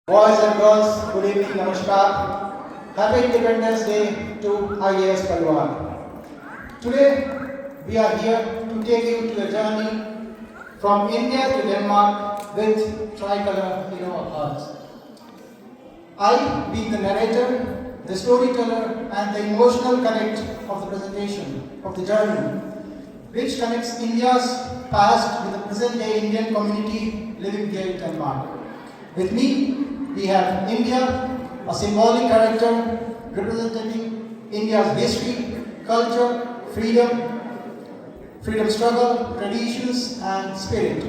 Boys and girls, good evening, namaskar. Happy Independence Day to IAS Palwan. Today, we are here to take you to a journey from India to Denmark with tricolor in our hearts. I, being the narrator, the storyteller, and the emotional connect of the presentation of the journey, which connects India's past with the present-day Indian community living here in Denmark. With me, we have India, a symbolic character representing India's history, culture, freedom struggle, traditions, and spirit.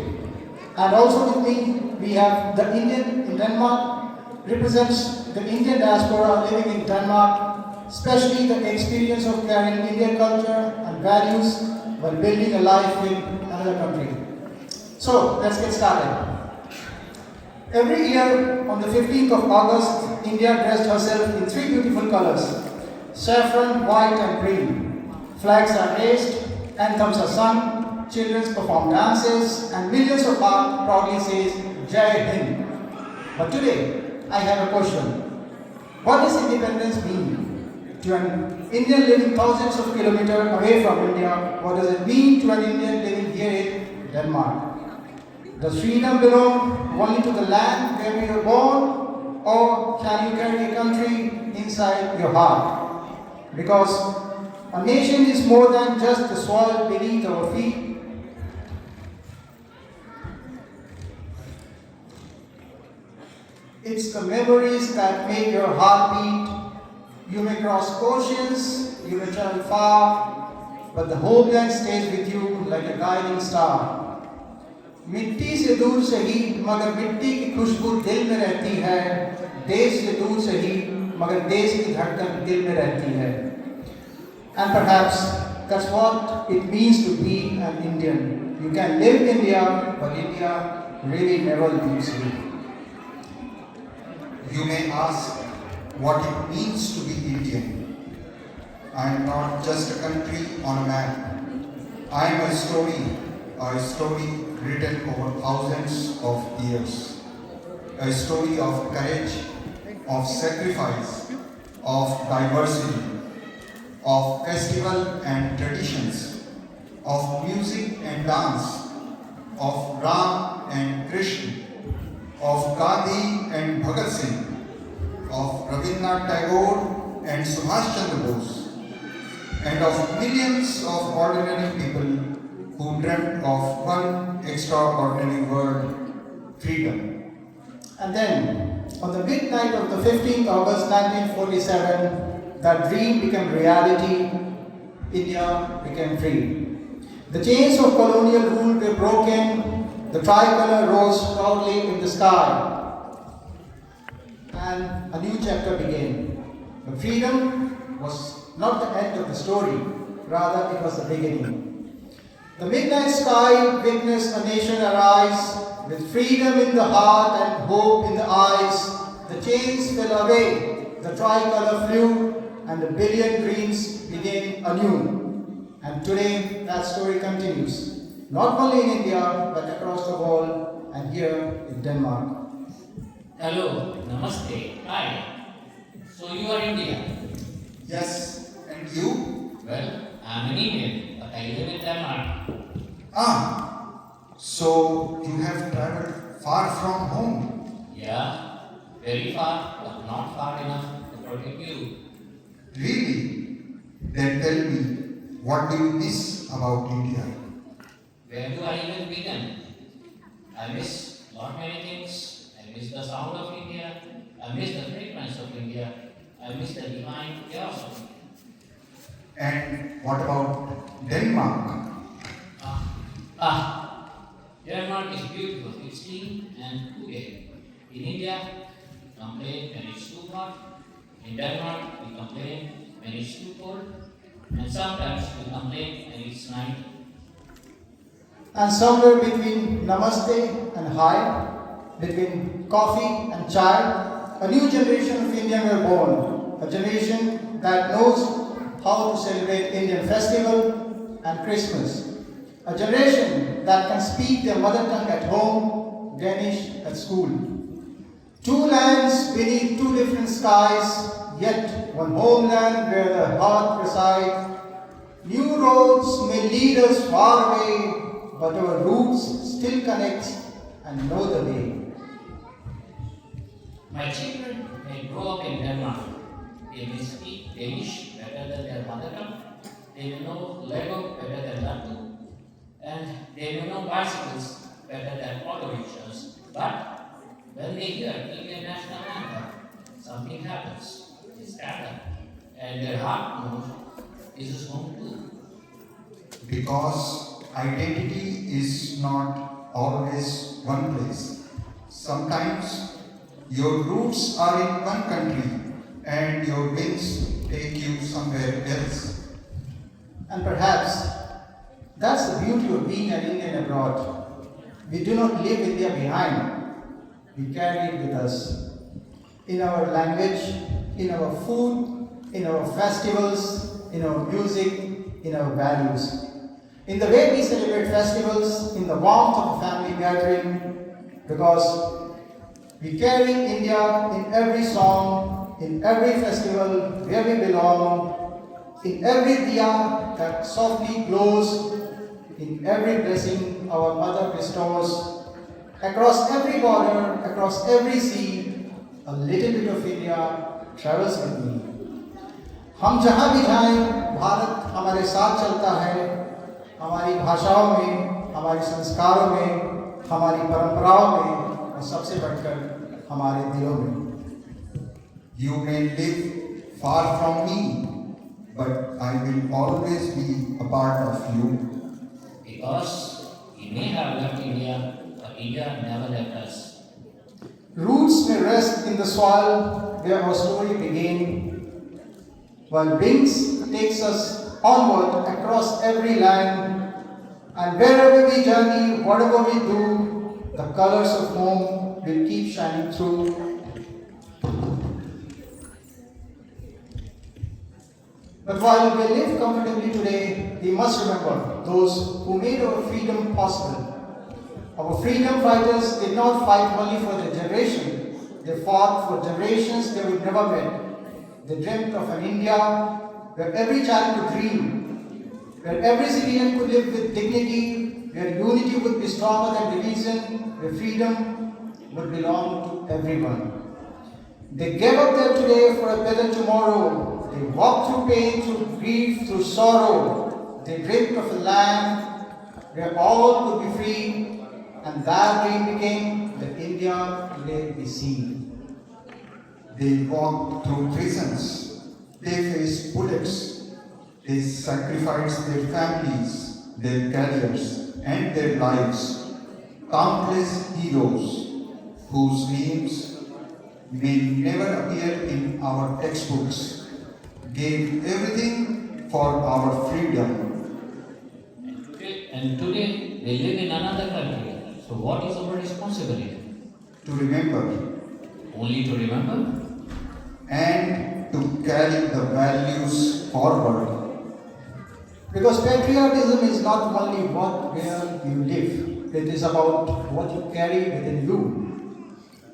And also with me, we have the Indian in Denmark, represents the Indian diaspora living in Denmark, especially the experience of carrying Indian culture and values while building a life in another country. So, let's get started. Every year, on the 15th of August, India dressed herself in three beautiful colors: saffron, white, and green. Flags are raised, anthems are sung, children perform dances, and millions of hearts proudly says Jai Hind. But today, I have a question. What does independence mean? To an Indian living thousands of kilometers away from India, what does it mean to an Indian living here in Denmark? Does freedom belong only to the land where we were born, or can you carry a country inside your heart? Because a nation is more than just the soil beneath our feet. It's the memories that make your heart beat. You may cross oceans, you may travel far, but the homeland stays with you like a guiding star. मिट्टी से दूर सही मगर मिट्टी की खुशबू दिल में रहती है, देश से दूर सही मगर देश की धड़कन दिल में रहती है. And perhaps that's what it means to be an Indian. You can live in India, but India really never leaves you. You may ask what it means to be Indian. I am not just a country on a map. I am a story written over thousands of years. A story of courage, of sacrifice, of diversity, of festival and traditions, of music and dance, of Ram and Krishna, of Gandhi and Bhagat Singh, of Rabindranath Tagore and Subhash Chandra Bose, and of millions of ordinary people who dreamt of one extraordinary word: freedom. And then, on the midnight of the 15th August 1947, that dream became reality. India became free. The chains of colonial rule were broken. The tricolor rose proudly in the sky. And a new chapter began. But freedom was not the end of the story, rather, it was the beginning. The midnight sky witnessed a nation arise, with freedom in the heart and hope in the eyes. The chains fell away, the tricolor flew, and the billion dreams began anew. And today, that story continues, not only in India, but across the world, and here in Denmark. Hello, namaste, hi. So you are Indian? Yes, and you? Well, I'm an Indian, but I live in Denmark. So you have traveled far from home? Yeah, very far, but not far enough to protect you. Really? Then tell me, what do you miss about India? Where do I even begin? I miss not many things. I miss the sound of India. I miss the fragrance of India. I miss the divine chaos of India. And what about Denmark? Denmark is beautiful. It's clean and cool. In India, we complain when it's too hot. In Denmark, we complain when it's too cold. And sometimes we complain when it's night. And somewhere between namaste and hi, between coffee and chai, a new generation of Indians were born. A generation that knows how to celebrate Indian festival and Christmas. A generation that can speak their mother tongue at home, Danish at school. Two lands beneath two different skies, yet one homeland where the heart resides. New roads may lead us far away, but our roots still connect and know the way. My children may grow up in Denmark. They may speak Danish better than their mother tongue. They may know Lego better than Lattu. And they may know bicycles better than auto rickshaws. But when they hear Indian national anthem, something happens. They stand up. And their heart knows this is home too. Because identity is not always one place. Sometimes your roots are in one country and your wings take you somewhere else. And perhaps that's the beauty of being an Indian abroad. We do not leave India behind, we carry it with us. In our language, in our food, in our festivals, in our music, in our values. In the way we celebrate festivals, in the warmth of a family gathering, because we carry India in every song, in every festival where we belong, in every diya that softly glows, in every blessing our mother bestows. Across every border, across every sea, a little bit of India travels with me. हम जहाँ भी जाएं, भारत हमारे साथ चलता है, हमारी भाषाओं में, हमारे संस्कारों में, हमारी परंपराओं में और सबसे बढ़कर हमारे दिलों में. You may live far from me, but I will always be a part of you. Because we may have left India, but India never left us. Roots may rest in the soil where our story began, while wings takes us onward across every land, and wherever we journey, whatever we do, the colors of home will keep shining through. But while we live comfortably today, we must remember those who made our freedom possible. Our freedom fighters did not fight only for their generation, they fought for generations they would never meet. They dreamt of an India where every child could dream, where every citizen could live with dignity, where unity would be stronger than division, where freedom would belong to everyone. They gave up there today for a better tomorrow. They walked through pain, through grief, through sorrow. They dreamt of a land where all could be free, and that dream became the India today we see. They walked through prisons, they faced bullets, they sacrificed their families, their careers, and their lives. Countless heroes whose names may never appear in our textbooks gave everything for our freedom. And today they live in another country. So what is our responsibility? To remember Only to remember? and to carry the values forward. Because patriotism is not only what where you live, it is about what you carry within you.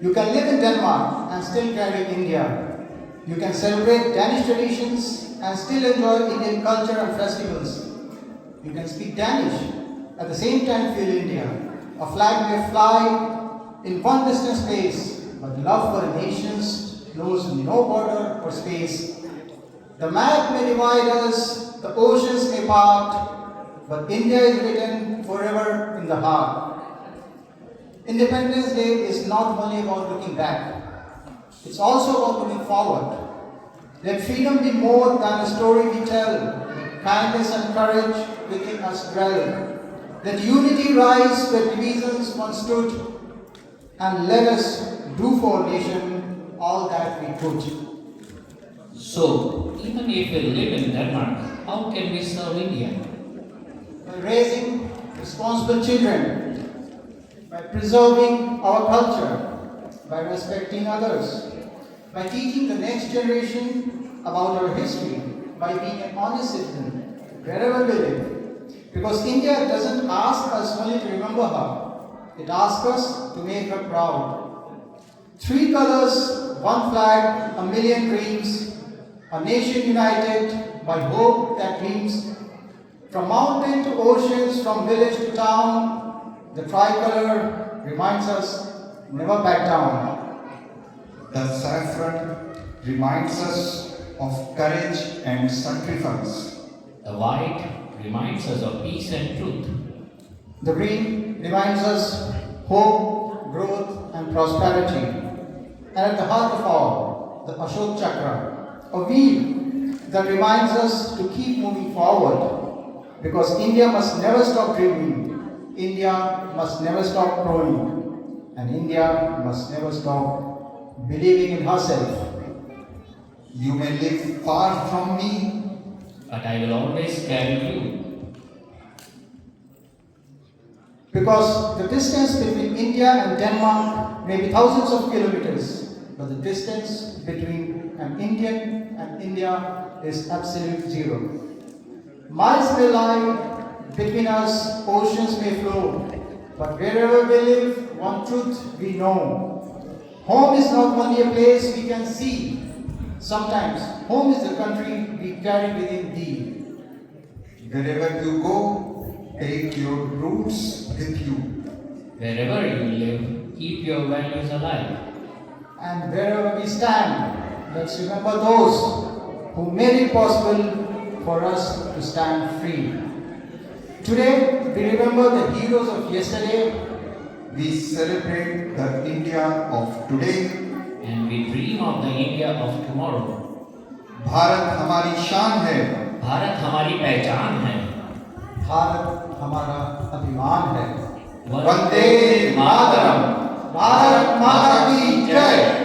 You can live in Denmark and still carry India. You can celebrate Danish traditions and still enjoy Indian culture and festivals. You can speak Danish, at the same time feel India. A flag may fly in one distant space, but love for nations knows no border or space. The map may divide us, the oceans may part, but India is written forever in the heart. Independence Day is not only about looking back, it's also about looking forward. Let freedom be more than a story we tell. Let kindness and courage within us dwell. Let unity rise where divisions once stood, and let us do for our nation all that we could. So, even if we live in Denmark, how can we serve India? By raising responsible children, by preserving our culture, by respecting others, by teaching the next generation about our history, by being an honest citizen wherever we live. Because India doesn't ask us only to remember her, it asks us to make her proud. Three colors, one flag, a million dreams, a nation united by hope that gleams. From mountain to oceans, from village to town, the tricolor reminds us never back down. The saffron reminds us of courage and sacrifice. The white reminds us of peace and truth. The green reminds us hope, growth, and prosperity. And at the heart of all, the Ashok Chakra, a wheel that reminds us to keep moving forward. Because India must never stop dreaming, India must never stop growing, and India must never stop believing in herself. You may live far from me, But I will always carry you. Because the distance between India and Denmark may be thousands of kilometers, but the distance between an Indian and India is absolute zero. Miles may lie between us, oceans may flow, but wherever we live, one truth we know. Home is not only a place we can see. Sometimes home is the country we carry within thee. wherever you go, take your roots with you. Wherever you live, keep your values alive. And wherever we stand, let's remember those who made it possible for us to stand free. Today, we remember the heroes of yesterday. We celebrate the India of today. And we dream of the India of tomorrow. Bharat हमारी शान है, भारत हमारी पहचान है. भारत हमारा अभिमान है. वंदे मातरम। भारत माता की जय।